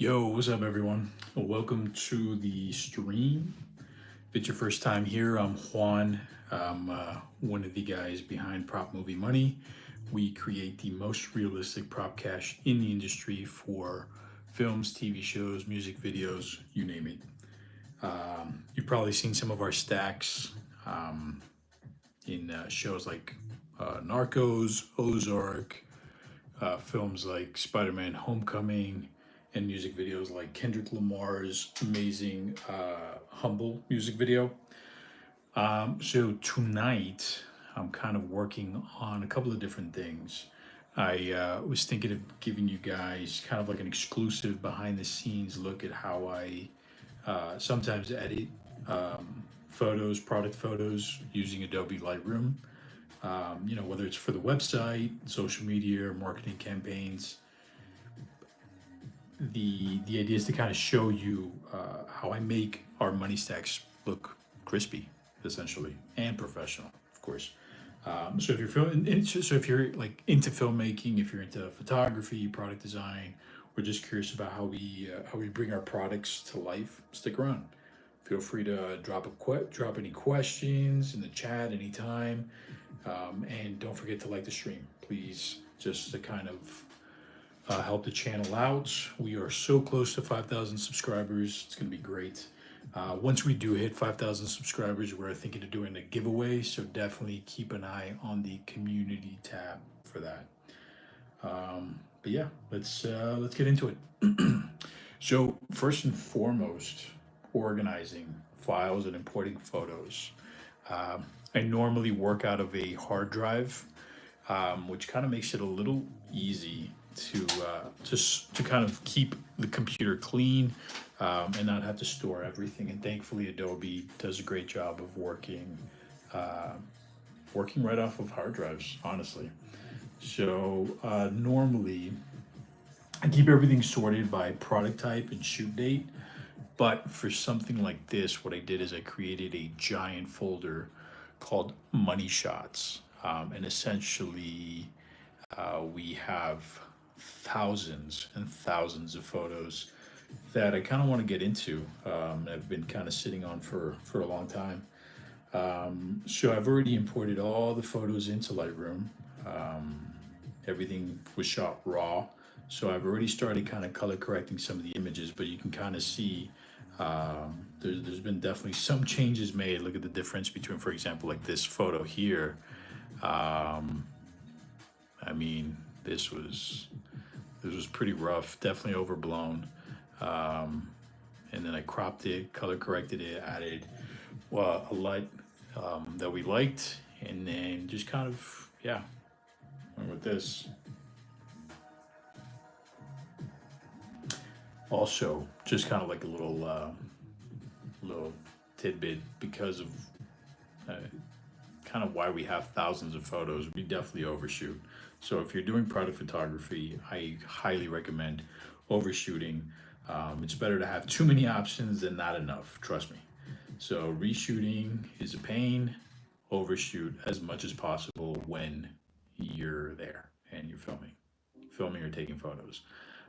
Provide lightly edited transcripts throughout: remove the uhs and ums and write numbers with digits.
Yo, what's up, everyone? Welcome to the stream. If it's your first time here, I'm Juan. I'm one of the guys behind Prop Movie Money. We create the most realistic prop cash in the industry for films, TV shows, music videos, you name it. You've probably seen some of our stacks in shows like Narcos, Ozark, films like Spider Man Homecoming, and music videos like Kendrick Lamar's amazing Humble music video. So tonight, I'm kind of working on a couple of different things. I was thinking of giving you guys kind of like an exclusive behind the scenes look at how I sometimes edit photos, product photos using Adobe Lightroom. Whether it's for the website, social media, or marketing campaigns. The idea is to kind of show you how I make our money stacks look crispy, essentially, and professional, of course. So if you're so if you're like into filmmaking, if you're into photography, product design, we're just curious about how we bring our products to life, stick around. Feel free to drop any questions in the chat anytime, and don't forget to like the stream, please, just to kind of help the channel out. We are so close to 5,000 subscribers. It's going to be great. Once we do hit 5,000 subscribers, we're thinking of doing a giveaway. So definitely keep an eye on the community tab for that. But yeah, let's get into it. So first and foremost, organizing files and importing photos. I normally work out of a hard drive, which kind of makes it a little easy to kind of keep the computer clean, and not have to store everything. And thankfully, Adobe does a great job of working right off of hard drives. Honestly, so normally I keep everything sorted by product type and shoot date. But for something like this, what I did is I created a giant folder called Money Shots, and essentially we have thousands and thousands of photos that I kind of want to get into. I've been kind of sitting on for a long time. So I've already imported all the photos into Lightroom. Everything was shot raw. So I've already started kind of color correcting some of the images, but you can kind of see there's been definitely some changes made. Look at the difference between, for example, like this photo here. Um, I mean, this was pretty rough, definitely overblown. Um, and then I cropped it, color corrected it, added a light that we liked, and then just kind of went with this. Also, just kind of like a little tidbit because of uh, kind of why we have thousands of photos. We definitely overshoot. So if you're doing product photography, I highly recommend overshooting. It's better to have too many options than not enough. Trust me. So reshooting is a pain. Overshoot as much as possible when you're there and you're filming or taking photos.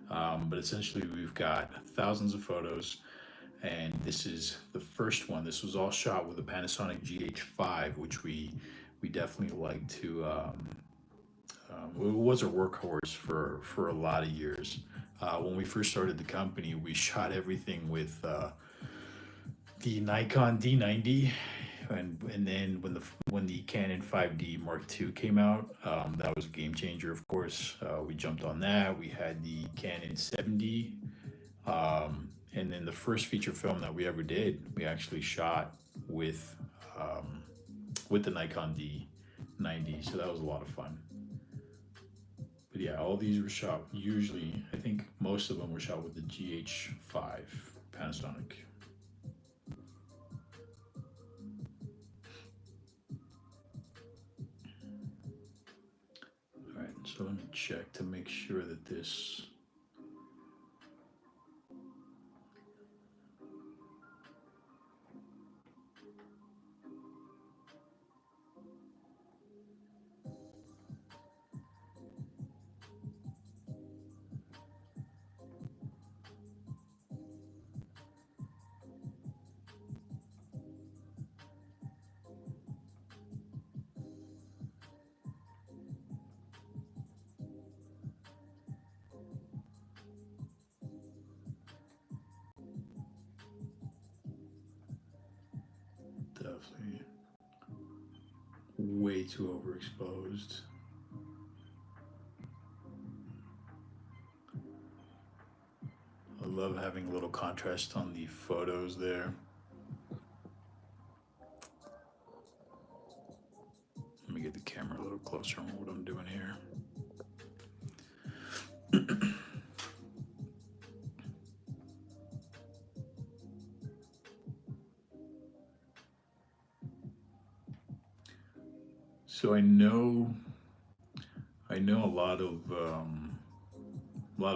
But essentially, we've got thousands of photos, and this is the first one. This was all shot with a Panasonic GH5, which we definitely like to. It was a workhorse for a lot of years. When we first started the company, we shot everything with the Nikon D90, and then when the Canon 5D Mark II came out, that was a game changer. Of course, we jumped on that. We had the Canon 7D, and then the first feature film that we ever did, we actually shot with with the Nikon D90. So that was a lot of fun. But yeah, all these were shot. Usually, I think most of them were shot with the GH5 Panasonic. All right, so let me check to make sure that this. definitely way too overexposed. I love having a little contrast on the photos there. Let me get the camera a little closer on what I'm doing here. So I know a lot of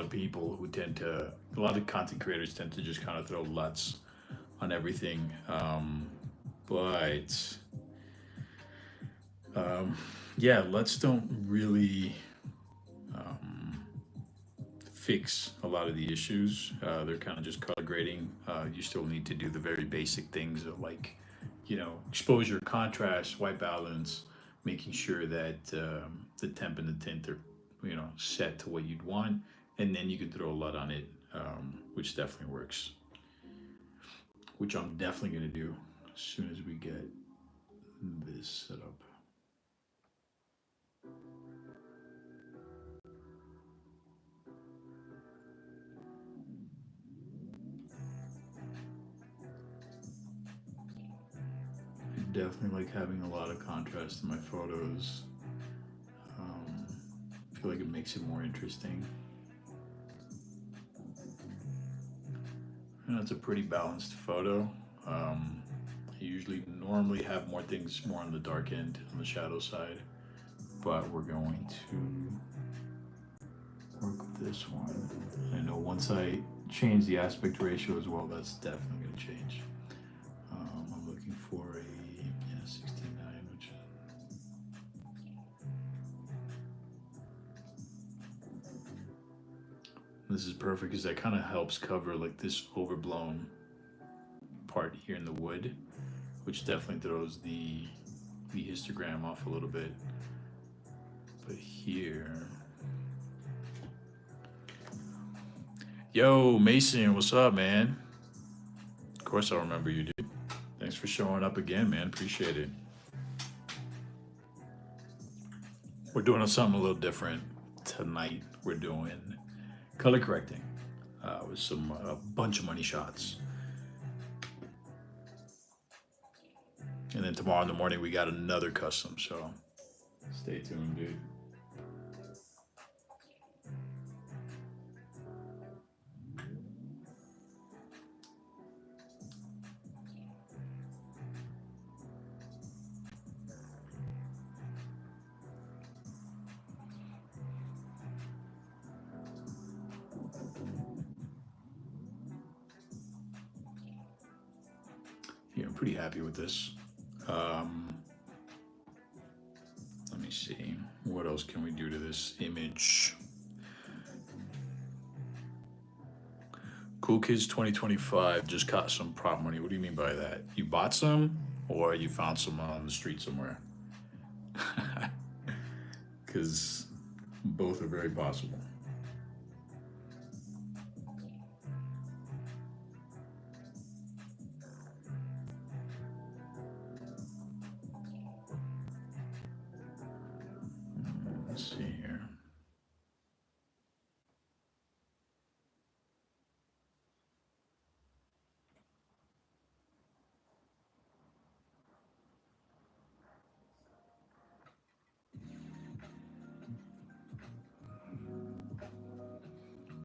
people who tend to, a lot of content creators tend to just kind of throw LUTs on everything. But yeah, LUTs don't really fix a lot of the issues. They're kind of just color grading. You still need to do the very basic things of like, you know, exposure, contrast, white balance, making sure that the temp and the tint are, you know, set to what you'd want, and then you can throw a LUT on it, which definitely works. Which I'm definitely gonna do as soon as we get this set up. I definitely like having a lot of contrast in my photos. I feel like it makes it more interesting. And it's a pretty balanced photo. I usually normally have more things more on the dark end, on the shadow side, but we're going to work with this one. I know once I change the aspect ratio as well, that's definitely going to change. I'm looking for a 69, which this is perfect because that kind of helps cover like this overblown part here in the wood, which definitely throws the histogram off a little bit. But here, yo, Mason, what's up, man? Of course, I remember you, dude. Thanks for showing up again, man. Appreciate it. We're doing something a little different tonight. We're doing color correcting with a bunch of money shots. And then tomorrow in the morning, we got another custom. So stay tuned, dude. Yeah, I'm pretty happy with this. Let me see. What else can we do to this image? Cool Kids 2025 just caught some prop money. What do you mean by that? You bought some or you found some on the street somewhere? Because both are very possible. Let's see here.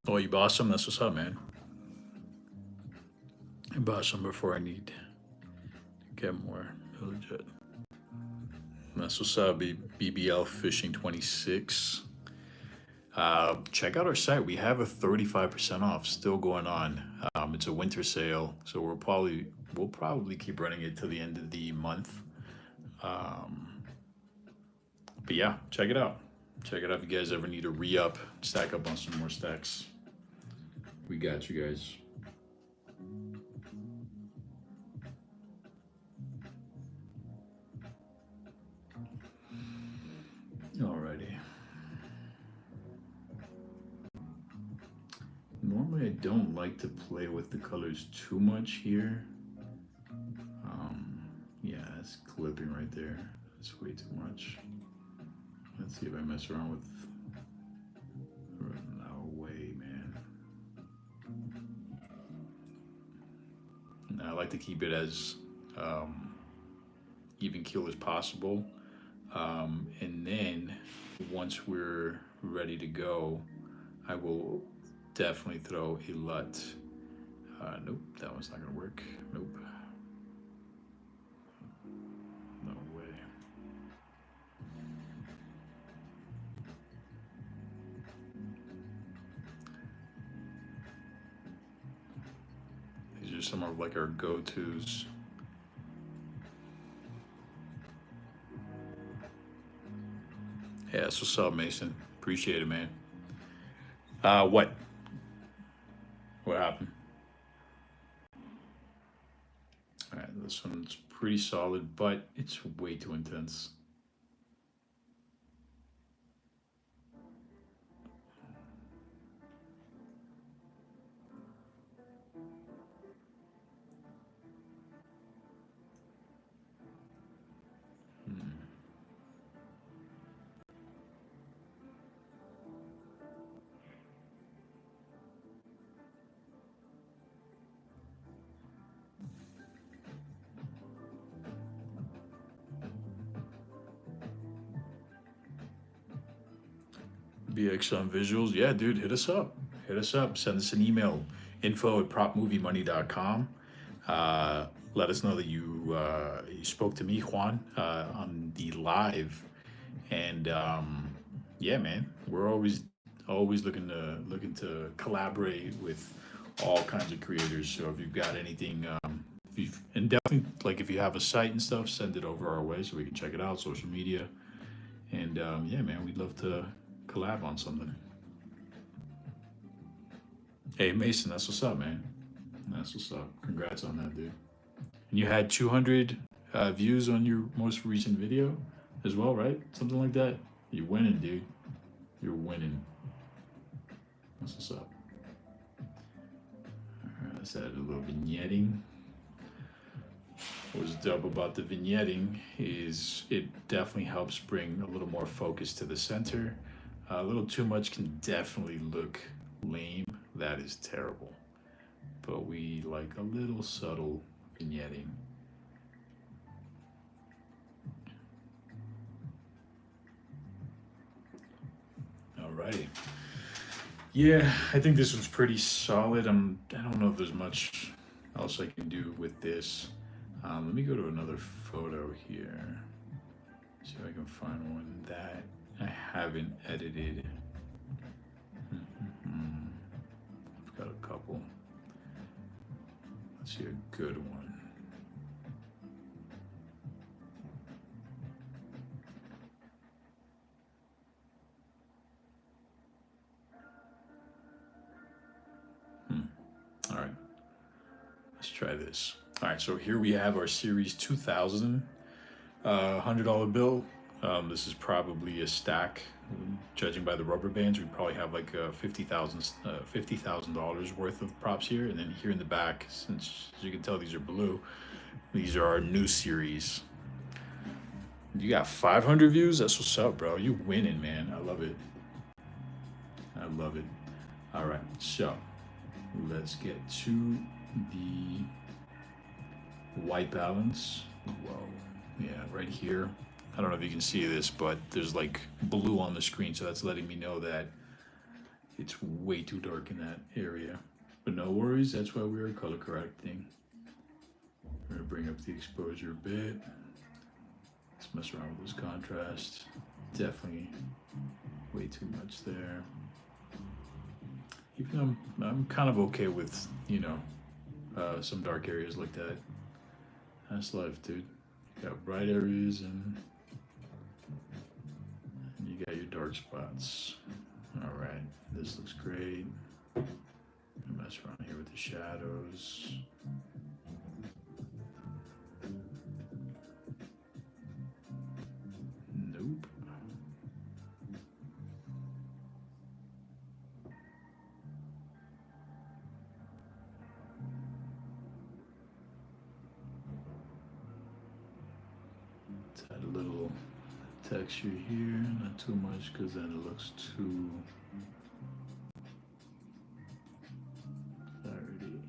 Oh, you bought some? That's what's up, man. I bought some before I need to get more legit. That's what's up, BBL Fishing 26. Check out our site. We have a 35% off still going on. It's a winter sale, so we'll probably keep running it till the end of the month. But yeah, check it out. Check it out if you guys ever need to re-up, stack up on some more stacks. We got you guys. Alrighty. Normally I don't like to play with the colors too much here. Yeah, That's clipping right there. That's way too much. Let's see if I mess around with. No way, man. I like to keep it as um, even keel as possible. And then once we're ready to go, I will definitely throw a LUT. Nope, that one's not gonna work. Nope, no way. These are some of like our go-tos. Yeah, that's what's up, Mason. Appreciate it, man. What? What happened? All right, this one's pretty solid, but it's way too intense. BX on visuals. Yeah, dude, hit us up. Hit us up. Send us an email. info@propmoviemoney.com. Let us know that you spoke to me, Juan, on the live. And yeah, man, we're always looking to collaborate with all kinds of creators. So if you've got anything, and definitely like if you have a site and stuff, send it over our way so we can check it out, social media. And yeah, man, we'd love to collab on something. Hey, Mason, that's what's up, man. That's what's up. Congrats on that, dude. And you had 200 views on your most recent video as well, right? Something like that. You're winning, dude. You're winning. That's what's up. All right, let's add a little vignetting. What's dope about the vignetting is it definitely helps bring a little more focus to the center. A little too much can definitely look lame. That is terrible. But we like a little subtle vignetting. Alrighty. Yeah, I think this one's pretty solid. I don't know if there's much else I can do with this. Let me go to another photo here. See if I can find one that I haven't edited. I've got a couple. Let's see a good one. All right, let's try this. All right, so here we have our Series 2000 $100 bill. This is probably a stack. Judging by the rubber bands, we probably have like $50,000 worth of props here. And then here in the back, since as you can tell, these are blue. These are our new series. You got 500 views. That's what's up, bro. You winning, man. I love it. I love it. All right, so let's get to the white balance. Whoa, yeah, right here. I don't know if you can see this, but there's like blue on the screen, so that's letting me know that it's way too dark in that area. But no worries, that's why we are color correcting. We're gonna bring up the exposure a bit. Let's mess around with this contrast. Definitely way too much there. Even though I'm kind of okay with, some dark areas like that. That's life, dude. You got bright areas and you got your dark spots. All right, this looks great. Mess around here with the shadows. Nope. Let's add a little texture here, not too much because then it looks too clarity.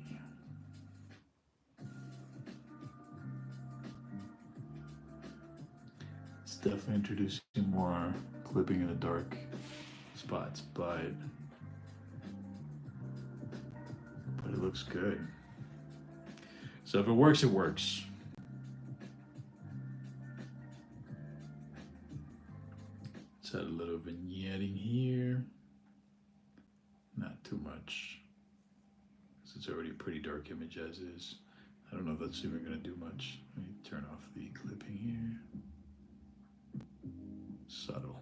It's definitely introducing more clipping in the dark spots, but it looks good. So if it works, it works. Let's add a little vignetting here. Not too much. It's already a pretty dark image as is. I don't know if that's even going to do much. Let me turn off the clipping here. Subtle.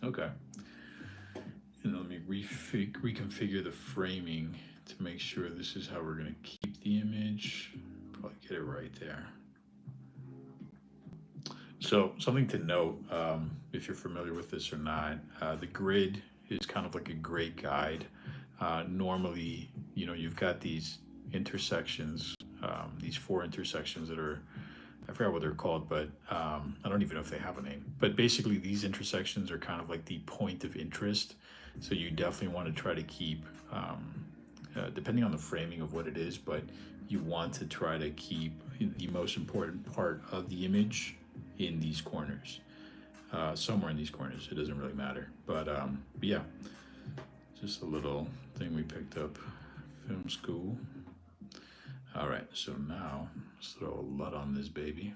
Okay. And let me reconfigure the framing to make sure this is how we're going to keep the image. Probably get it right there. So something to note, if you're familiar with this or not, the grid is kind of like a great guide. Normally, you know, you've got these intersections, these 4 intersections that are, I forgot what they're called, but I don't even know if they have a name. But basically, these intersections are kind of like the point of interest. So you definitely want to try to keep, depending on the framing of what it is, but you want to try to keep the most important part of the image in these corners. Somewhere in these corners, it doesn't really matter. But yeah, just a little thing we picked up film school. All right, so now let's throw a LUT on this baby.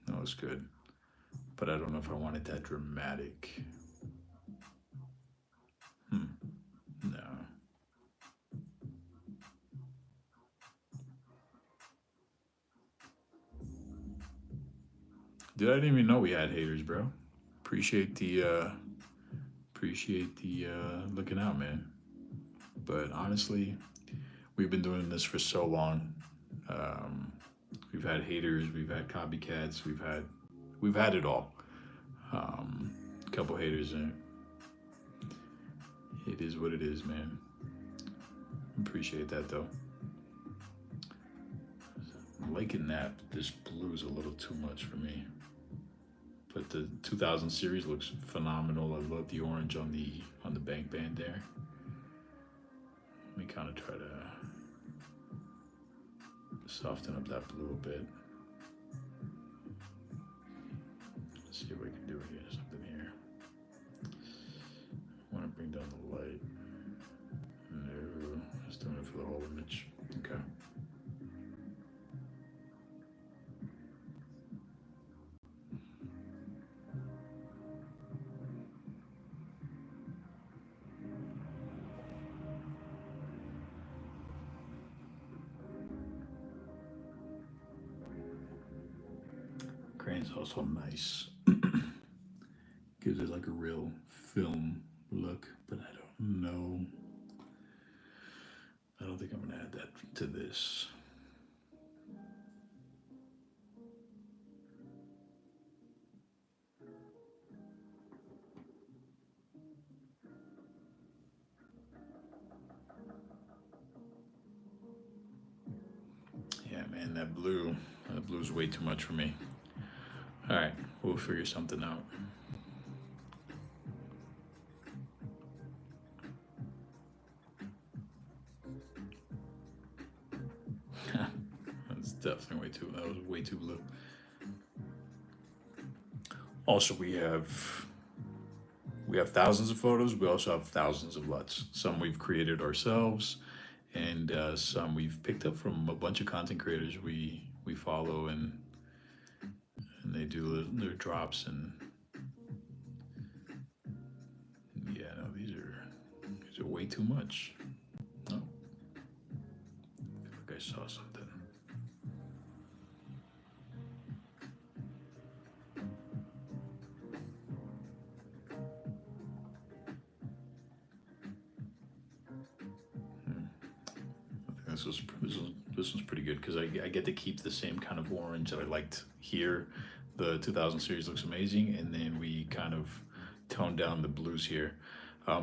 That was good, but I don't know if I want it that dramatic. No. Dude, I didn't even know we had haters, bro. Appreciate the looking out, man. But honestly, we've been doing this for so long. We've had haters, we've had copycats, we've had it all. A couple haters, and it is what it is, man. Appreciate that though. I'm liking that. This blue is a little too much for me. But the 2000 series looks phenomenal. I love the orange on the bank band there. Let me kind of try to soften up that blue a bit. Let's see if we can do here, something here. I want to bring down the light. No, just doing it for the whole image. Okay. Grain's also nice. Gives it like a real film look, but I don't know. I don't think I'm gonna add that to this. Yeah, man, that blue's way too much for me. All right, we'll figure something out. That's definitely that was way too blue. Also, we have thousands of photos. We also have thousands of LUTs. Some we've created ourselves, and some we've picked up from a bunch of content creators we follow, and they do their drops. And yeah, no, these are way too much. Oh, I feel like I saw something. This one's pretty good because I get to keep the same kind of orange that I liked here. The 2000 series looks amazing, and then we kind of toned down the blues here.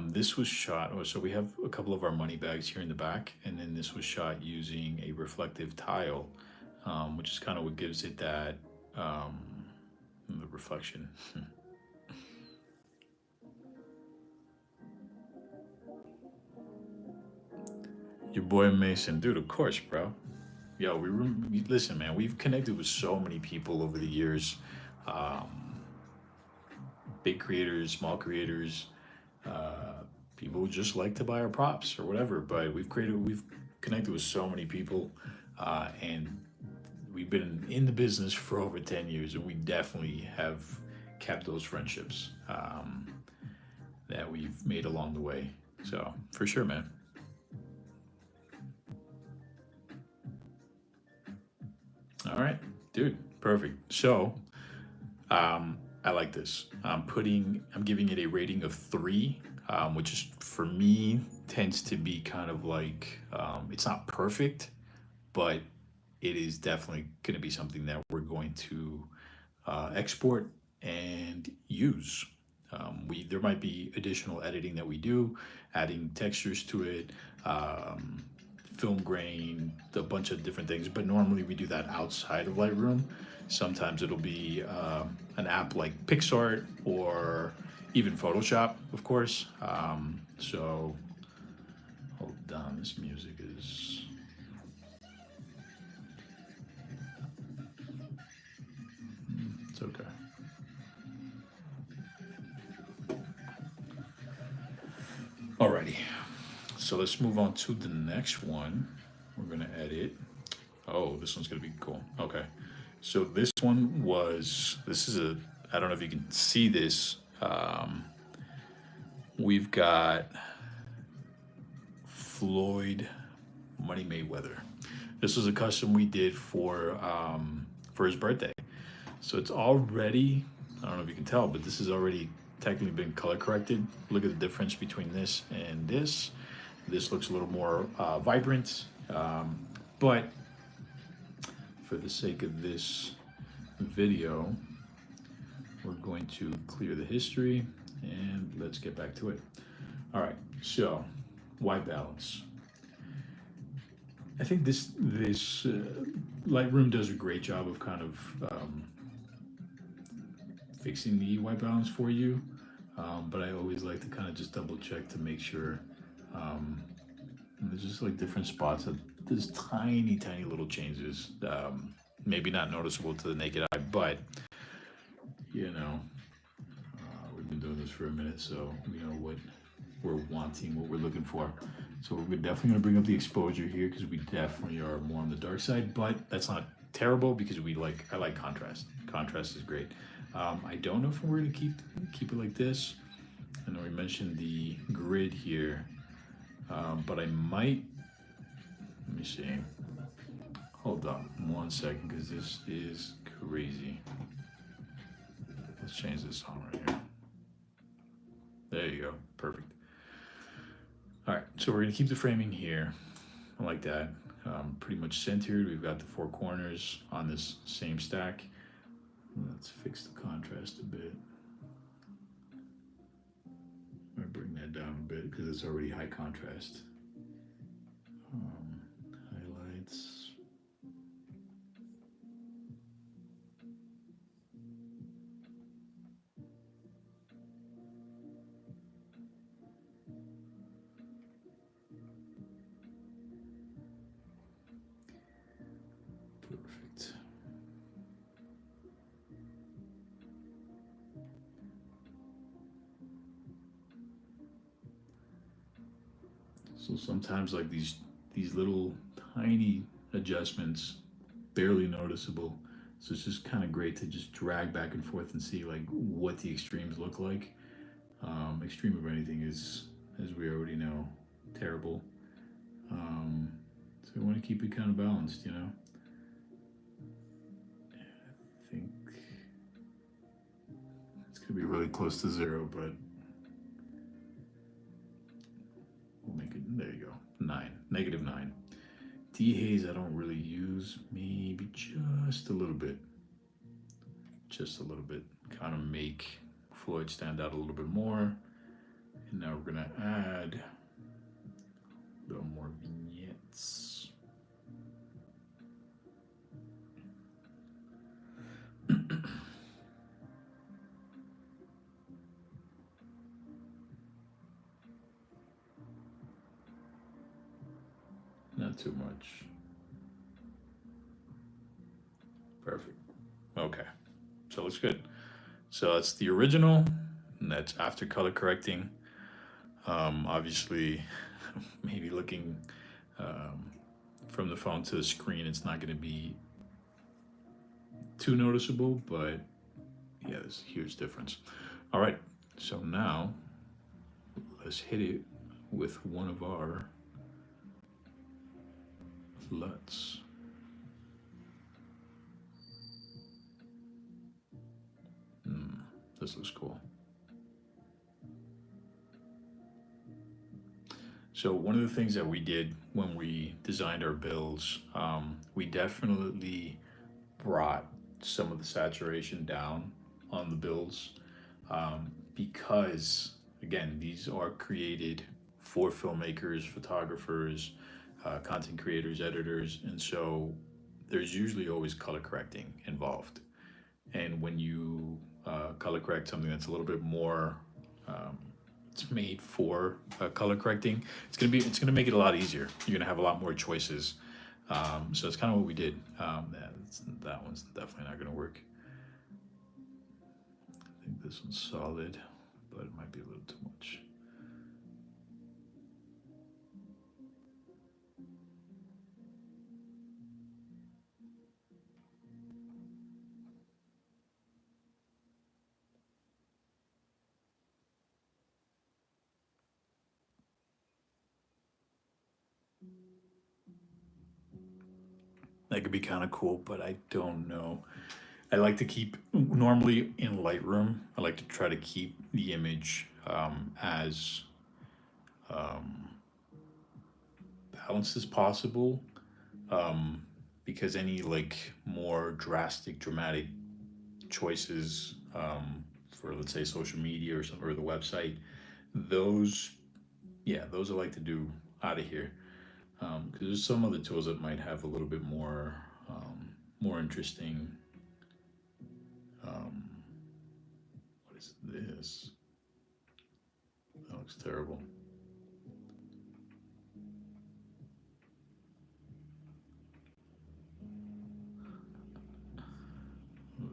This was shot, so we have a couple of our money bags here in the back, and then this was shot using a reflective tile, which is kind of what gives it that reflection. Your boy Mason, dude, of course, bro. Yo, listen, man. We've connected with so many people over the years, um, big creators, small creators, people who just like to buy our props or whatever. But we've connected with so many people, and we've been in the business for over 10 years, and we definitely have kept those friendships that we've made along the way. So for sure, man. All right, dude, perfect. So I like this. I'm giving it a rating of 3, which is for me tends to be kind of like it's not perfect, but it is definitely going to be something that we're going to export and use. We There might be additional editing that we do, adding textures to it, um, film grain, a bunch of different things. But normally we do that outside of Lightroom. Sometimes it'll be an app like PixArt or even Photoshop, of course. So hold on, this music is. It's okay. Alrighty. So let's move on to the next one. We're gonna edit. Oh, this one's gonna be cool. Okay. So this is a, I don't know if you can see this. We've got Floyd Money Mayweather. This was a custom we did for his birthday. So it's already, I don't know if you can tell, but this has already technically been color corrected. Look at the difference between this and this. This looks a little more vibrant, but for the sake of this video, we're going to clear the history and let's get back to it. All right, so white balance. I think this Lightroom does a great job of kind of fixing the white balance for you, but I always like to kind of just double check to make sure. Um, there's just like different spots that there's tiny little changes. Maybe not noticeable to the naked eye, but you know, we've been doing this for a minute, so we know what we're wanting, what we're looking for. So we're definitely going to bring up the exposure here because we definitely are more on the dark side, but that's not terrible because I like contrast. Contrast is great. I don't know if we're going to keep it like this. I know we mentioned the grid here, but I might. Let me see. Hold on 1 second because this is crazy. Let's change this on right here. There you go. Perfect. All right, so we're gonna keep the framing here. I like that. Pretty much centered. We've got the 4 corners on this same stack. Let's fix the contrast a bit. I'm gonna bring that down a bit because it's already high contrast. Highlights. Perfect. So sometimes like these little tiny adjustments, barely noticeable. So it's just kind of great to just drag back and forth and see like what the extremes look like. Extreme of anything is, as we already know, terrible. So we want to keep it kind of balanced, you know. I think it's gonna be really close to 0, but we'll make it. There you go. 9, -9. Dehaze I don't really use. Maybe just a little bit. Just a little bit. Kind of make Floyd stand out a little bit more. And now we're gonna add a little more vignettes. Not too much. Perfect. Okay. So it looks good. So that's the original, and that's after color correcting. Obviously, maybe looking um, from the phone to the screen, it's not going to be too noticeable, but yeah, there's a huge difference. All right, so now let's hit it with one of our LUTs. This looks cool. So one of the things that we did when we designed our builds, we definitely brought some of the saturation down on the builds, because again, these are created for filmmakers, photographers, content creators, editors, and so there's usually always color correcting involved. And when you color correct something that's a little bit more, um, it's made for color correcting, it's gonna make it a lot easier. You're gonna have a lot more choices. So it's kind of what we did. That one's definitely not gonna work. I think this one's solid, but it might be a little too much. That could be kind of cool, but I don't know. I like to keep, normally in Lightroom, I like to try to keep the image as balanced as possible, because any like more drastic, dramatic choices for, let's say, social media or something, or the website, those, yeah, those I like to do out of here. Because there's some other tools that might have a little bit more interesting. Um, what is this? That looks terrible.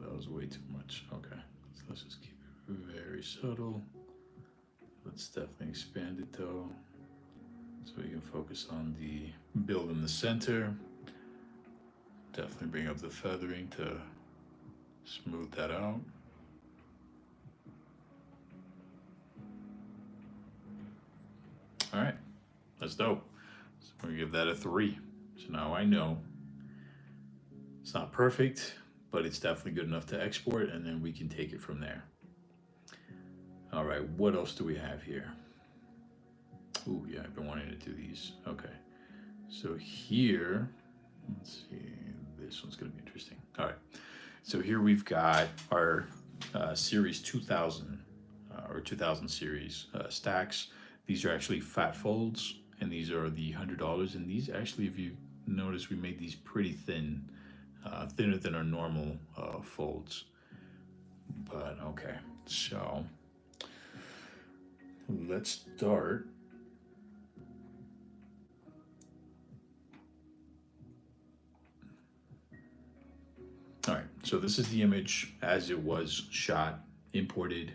That was way too much. Okay, so let's just keep it very subtle. Let's definitely expand it though, so we can focus on the build in the center. Definitely bring up the feathering to smooth that out. All right, that's dope. So we're gonna give that a 3. So now I know it's not perfect, but it's definitely good enough to export, and then we can take it from there. All right, what else do we have here? Oh yeah, I've been wanting to do these. Okay, so here, let's see, this one's gonna be interesting. All right, so here we've got our series 2000 or 2000 series stacks. These are actually fat folds, and these are the $100. And these actually, if you notice, we made these pretty thin, thinner than our normal folds. But okay, so let's start. All right, so this is the image as it was shot, imported.